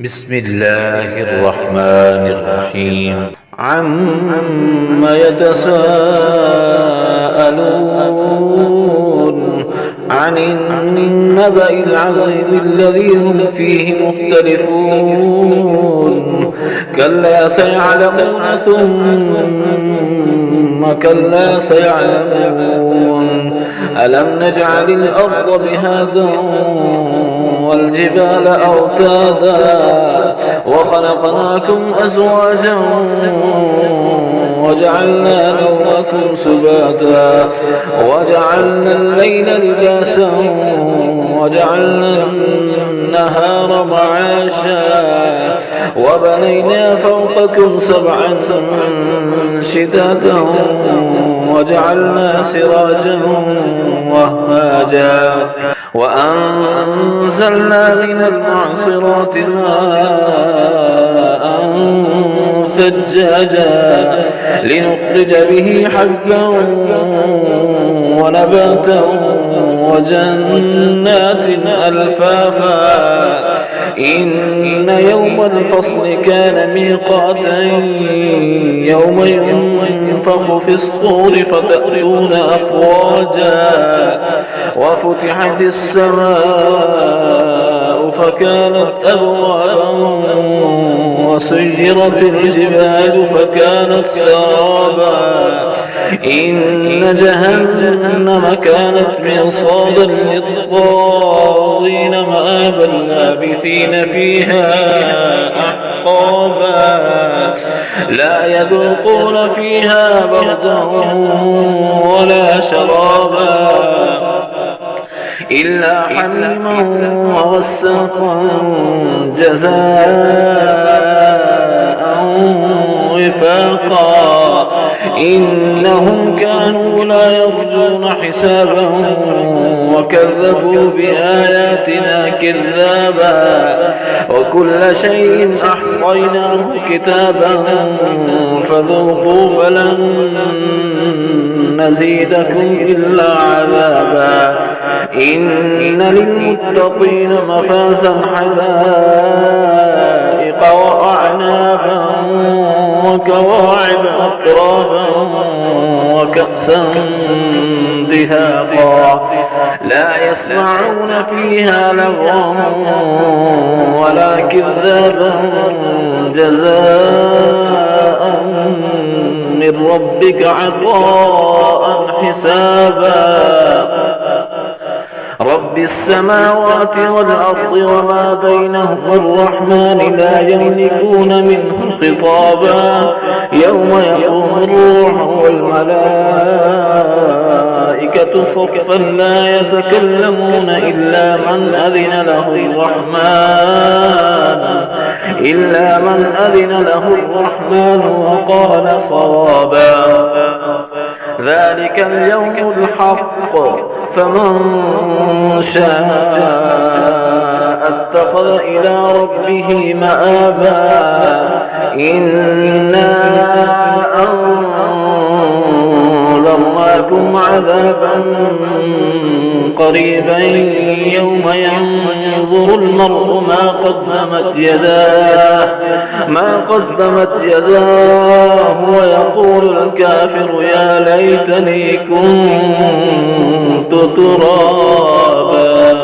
بسم الله الرحمن الرحيم عم يتساءلون عن النبأ العظيم الذي هم فيه مختلفون كلا سيعلمون ثم كلا سيعلمون ألم نجعل الأرض بهادا والجبال أوتادا وخلقناكم أزواجا وجعلنا نومكم سباتا وجعلنا الليل لباسا وجعلنا النهار معاشا وبنينا فوقكم سبعا شدادا وجعلنا سراجا وهاجا وأنزلنا من المعصرات ماء ثجاجا لنخرج به حبا ونباتا وجنات ألفافا إن يوم الفصل كان ميقاتا يوم ينفخ في الصور فتأتون أفواجا وفتحت السماء فكانت أبوابا وسيرت الجبال فكانت سرابا إن جهنم كانت مرصادا للطاغين مآبا لابثين فيها أحقابا لا يذوقون فيها بردا ولا شرابا إلا حميما وغساقا جزاء وفاقا إنهم كانوا لا يرجون حسابا وكذبوا بآياتنا كذابا وكل شيء أحصيناه كتابا فذوقوا فلن نزيدكم إلا عذابا إن للمتقين مفازا حدائق وأعنابا وكواعب أترابا وكأسا دهاقا لا يسمعون فيها لغوا ولا كذابا جزاء من ربك عطاء حسابا رب السماوات والأرض وما بينهما الرحمن لا يملكون منه خطابا يوم يقوم الروح والملائكة صفا لا يتكلمون إلا من أذن له الرحمن وقال صوابا ذلك اليوم الحق فمن شاء اتخذ إلى ربه مآبا إنا أنذرناكم عذابا قريبا يوم ينظر المرء ما قدمت يداه ويقول الكافر يا ليتني كنت ترابا.